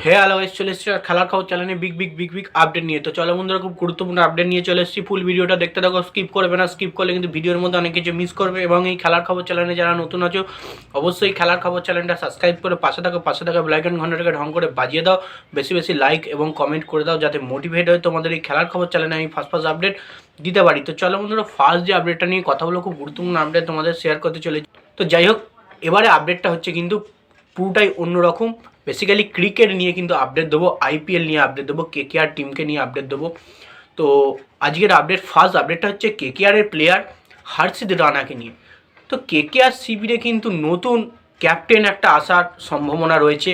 Hello guys, চলে এসেছি আর খেলার খবর চ্যানেলে বিগ আপডেট নিয়ে। তো চলো বন্ধুরা, খুব গুরুত্বপূর্ণ আপডেট নিয়ে চলে এসেছি। ফুল ভিডিওটা দেখতে থাকো, স্কিপ করবে না। স্কিপ করলে কিন্তু ভিডিওর মধ্যে অনেক কিছু মিস করবে। এবং এই খেলার খবর চ্যানেলে যারা নতুন আছো, অবশ্যই খেলার খবর চ্যানেলটা সাবস্ক্রাইব করে পাশে থাকা বেল আইকন ঘন্টাটাকে ঢং করে বাজিয়ে দাও। বেশি লাইক এবং কমেন্ট করে দাও, যাতে মোটিভেট হয় তোমাদের এই খেলার খবর চ্যানেলে আমি ফার্স্ট আপডেট দিতে পারি। তো চলো বন্ধুরা, ফার্স্ট যে আপডেটটা নিয়ে কথা বলো, খুব গুরুত্বপূর্ণ আপডেট তোমাদের শেয়ার করতে চলেছি। তো যাই হোক, এবারে আপডেটটা হচ্ছে কিন্তু পুরোটাই অন্যরকম। বেসিক্যালি ক্রিকেট নিয়ে কিন্তু আপডেট দেবো, আইপিএল নিয়ে আপডেট দেবো, কেকেআর টিমকে নিয়ে আপডেট দেবো। তো আজকের ফার্স্ট আপডেটটা হচ্ছে কেকেআরের প্লেয়ার হর্ষিত রানাকে নিয়ে। তো কেকেআর শিবিরে কিন্তু নতুন ক্যাপ্টেন একটা আসার সম্ভাবনা রয়েছে।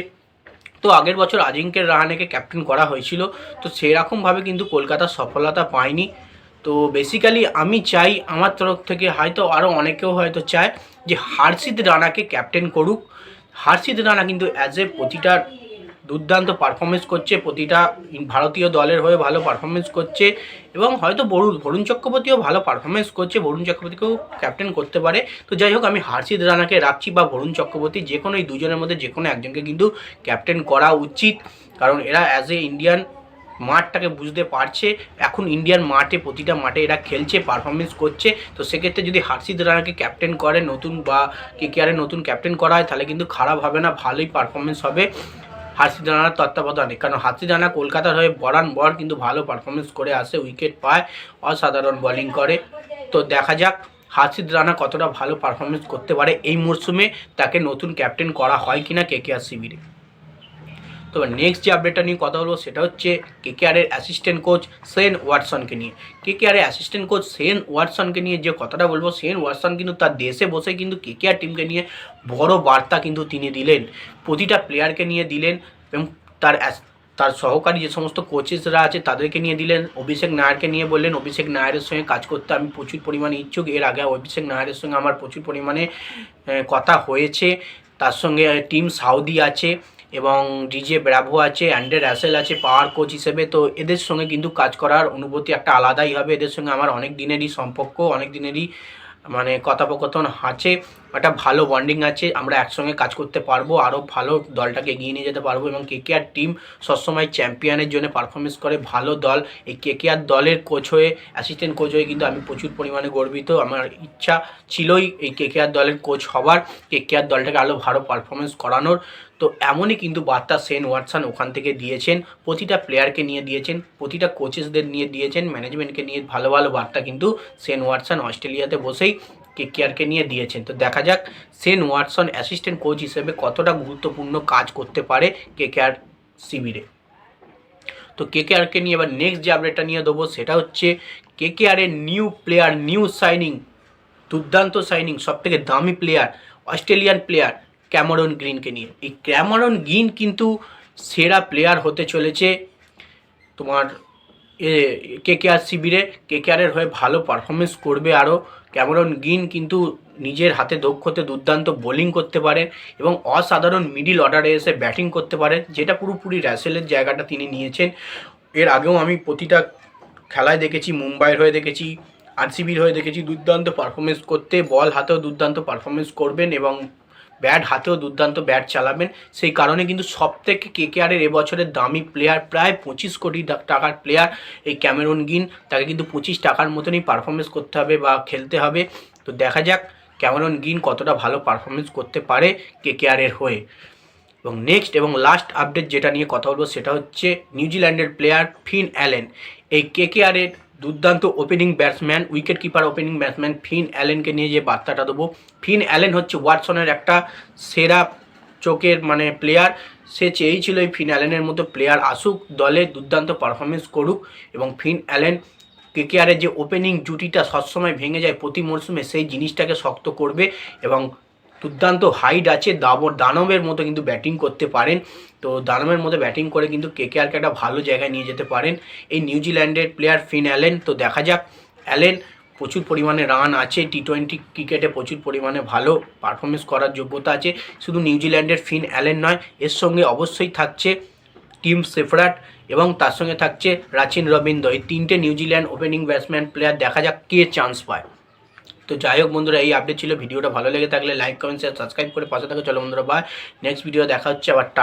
তো আগের বছর আজিঙ্ক্যের রাহানেকে ক্যাপ্টেন করা হয়েছিল, তো সেরকমভাবে কিন্তু কলকাতা সফলতা পায়নি। তো বেসিক্যালি আমি চাই, আমার তরফ থেকে হয়তো আরও অনেকেও হয়তো চায় যে হর্ষিত রানাকে ক্যাপ্টেন করুক। হর্ষিত রানা কিন্তু প্রতিটা দুর্দান্ত পারফরমেন্স করছে, প্রতিটা ভারতীয় দলের হয়ে ভালো পারফরমেন্স করছে। এবং হয়তো বরুণ চক্রবর্তীও ভালো পারফরমেন্স করছে, বরুণ চক্রবর্তীকেও ক্যাপ্টেন করতে পারে। তো যাই হোক, আমি হর্ষিত রানাকে রাখছি, বা বরুণ চক্রবর্তী, যে কোনো এই দুজনের মধ্যে যে কোনো একজনকে কিন্তু ক্যাপ্টেন করা উচিত। কারণ এরা ইন্ডিয়ান মাঠটাকে বুঝতে পারছে। এখন ইন্ডিয়ান মাঠে, প্রতিটা মাঠে এরা খেলছে, পারফরমেন্স করছে। তো সেক্ষেত্রে যদি হর্ষিত রানাকে ক্যাপ্টেন করে নতুন, বা কেকেআরের নতুন ক্যাপ্টেন করা হয়, তাহলে কিন্তু খারাপ হবে না, ভালোই পারফরমেন্স হবে হর্ষিত রানার তত্ত্বাবধানে। কারণ হর্ষিত রানা কলকাতার হয়ে বরানবর কিন্তু ভালো পারফরমেন্স করে আসে, উইকেট পায়, অসাধারণ বোলিং করে। তো দেখা যাক হর্ষিত রানা কতটা ভালো পারফরমেন্স করতে পারে এই মরশুমে, তাকে নতুন ক্যাপ্টেন করা হয় কিনা কেকেআর শিবিরে। তবে নেক্সট যে আপডেটটা নিয়ে কথা বলবো, সেটা হচ্ছে কেকেআরের অ্যাসিস্ট্যান্ট কোচ শেন ওয়াটসনকে নিয়ে। কেকেআরের অ্যাসিস্ট্যান্ট কোচ শেন ওয়াটসনকে নিয়ে যে কথাটা বলবো, শেন ওয়াটসন কিন্তু তার দেশে বসে কিন্তু কেকেআর টিমকে নিয়ে বড় বার্তা কিন্তু তিনি দিলেন, প্রতিটা প্লেয়ারকে নিয়ে দিলেন। এবং তার সহকারী যে সমস্ত কোচেসরা আছে তাদেরকে নিয়ে দিলেন। অভিষেক নায়ারকে নিয়ে বললেন, অভিষেক নায়ারের সঙ্গে কাজ করতে আমি প্রচুর পরিমাণে ইচ্ছুক। এর আগে অভিষেক নায়ারের সঙ্গে আমার প্রচুর পরিমাণে কথা হয়েছে। তার সঙ্গে টিম সাউদি আছে, এবং ডিজে ব্রাভো আছে, অ্যান্ড্রে রাসেল আছে পাওয়ার কোচ হিসেবে। তো এদের সঙ্গে কিন্তু কাজ করার অনুভূতি একটা আলাদাই হবে। এদের সঙ্গে আমার অনেক দিনেরই সম্পর্ক, অনেক দিনেরই মানে কথোপকথন আছে, একটা ভালো বন্ডিং আছে। আমরা একসঙ্গে কাজ করতে পারবো, আরও ভালো দলটাকে এগিয়ে নিয়ে যেতে পারবো। এবং কেকেআর টিম সবসময় চ্যাম্পিয়নের জন্য পারফরমেন্স করে, ভালো দল। এই কেকেআর দলের কোচ হয়ে, অ্যাসিস্ট্যান্ট কোচ হয়ে কিন্তু আমি প্রচুর পরিমাণে গর্বিত। আমার ইচ্ছা ছিলই এই কেকেআর দলের কোচ হবার, কেকেআর দলটাকে আরও ভালো পারফরমেন্স করানোর। তো এমনই কিন্তু বার্তা শেন ওয়াটসন ওখান থেকে দিয়েছেন, প্রতিটা প্লেয়ারকে নিয়ে দিয়েছেন, প্রতিটা কোচেসদের নিয়ে দিয়েছেন, ম্যানেজমেন্টকে নিয়ে ভালো বার্তা কিন্তু শেন ওয়াটসন অস্ট্রেলিয়াতে বসেই কেকেআরকে নিয়ে দিয়েছেন। তো দেখা যাক শেন ওয়াটসন অ্যাসিস্ট্যান্ট কোচ হিসেবে কতটা গুরুত্বপূর্ণ কাজ করতে পারে কেকেআর শিবিরে। তো কেকেআরকে নিয়ে এবার নেক্সট যে আপডেটটা নিয়ে দেবো, সেটা হচ্ছে কেকেআরের নিউ প্লেয়ার, নিউ সাইনিং, দুর্দান্ত সাইনিং, সবথেকে দামি প্লেয়ার, অস্ট্রেলিয়ান প্লেয়ার ক্যামেরন গ্রিনকে নিয়ে। এই ক্যামেরন গ্রিন কিন্তু সেরা প্লেয়ার হতে চলেছে তোমার কেকেআর শিবিরে। কেকেআরের হয়ে ভালো পারফরমেন্স করবে আরও। ক্যামেরন গ্রিন কিন্তু নিজের হাতে দক্ষতে দুর্দান্ত বোলিং করতে পারেন, এবং অসাধারণ মিডিল অর্ডারে এসে ব্যাটিং করতে পারেন, যেটা পুরোপুরি রাসেলের জায়গাটা তিনি নিয়েছেন। এর আগেও আমি প্রতিটা খেলায় দেখেছি, মুম্বাইয়ের হয়ে দেখেছি, আরসিবির হয়ে দেখেছি, দুর্দান্ত পারফরমেন্স করতে। বল হাতেও দুর্দান্ত পারফরমেন্স করবেন, এবং ব্যাট হাতেও দুর্দান্ত ব্যাট চালাবেন। সেই কারণে কিন্তু সবথেকে কেকেআরের এবছরের দামি প্লেয়ার, প্রায় 25 কোটি টাকার প্লেয়ার এই ক্যামেরন গ্রিন। তাকে কিন্তু 25 টাকার মতনই পারফরমেন্স করতে হবে বা খেলতে হবে। তো দেখা যাক ক্যামেরন গ্রিন কতটা ভালো পারফরমেন্স করতে পারে কেকেআরের হয়ে। এবং নেক্সট এবং লাস্ট আপডেট যেটা নিয়ে কথা বলবো, সেটা হচ্ছে নিউজিল্যান্ডের প্লেয়ার ফিন অ্যালেন। এই কেকেআরের দুর্দান্ত opening batsman, wicket keeper opening batsman Finn অ্যালেনকে নিয়ে যে বার্তাটা দেবো, ফিন অ্যালেন হচ্ছে ওয়াটসনের একটা সেরা চোখের প্লেয়ার। সে চেয়েছিল এই ফিন অ্যালেনের মতো প্লেয়ার আসুক দলে, দুর্দান্ত পারফরমেন্স করুক। এবং ফিন অ্যালেন কেকেআরের যে ওপেনিং জুটিটা সবসময় ভেঙে যায় প্রতি মরশুমে, সেই জিনিসটাকে শক্ত করবে। এবং দুর্দান্ত হাইট আছে, দানবের মতো কিন্তু ব্যাটিং করতে পারেন। তো দানবের মতো ব্যাটিং করে কিন্তু কেকেআরকে একটা ভালো জায়গায় নিয়ে যেতে পারেন এই নিউজিল্যান্ডের প্লেয়ার ফিন অ্যালেন। তো দেখা যাক, অ্যালেন প্রচুর পরিমাণে রান আছে, টি20 ক্রিকেটে প্রচুর পরিমাণে ভালো পারফরমেন্স করার যোগ্যতা আছে। শুধু নিউজিল্যান্ডের ফিন অ্যালেন নয়, এর সঙ্গে অবশ্যই থাকছে টিম সেফরাট, এবং তার সঙ্গে থাকছে রাচিন রবীন্দ্র। এই তিনটে নিউজিল্যান্ড ওপেনিং ব্যাটসম্যান প্লেয়ার, দেখা যাক কে চান্স পায়। তো যাই হোক বন্ধুরা, এই আপডেট ছিল। ভিডিওটা ভালো লেগে থাকলে লাইক কমেন্ট শেয়ার সাবস্ক্রাইব করে পাশে থাকো। চলো বন্ধুরা, বাই। নেক্সট ভিডিও দেখা হচ্ছে আবার। টাটা।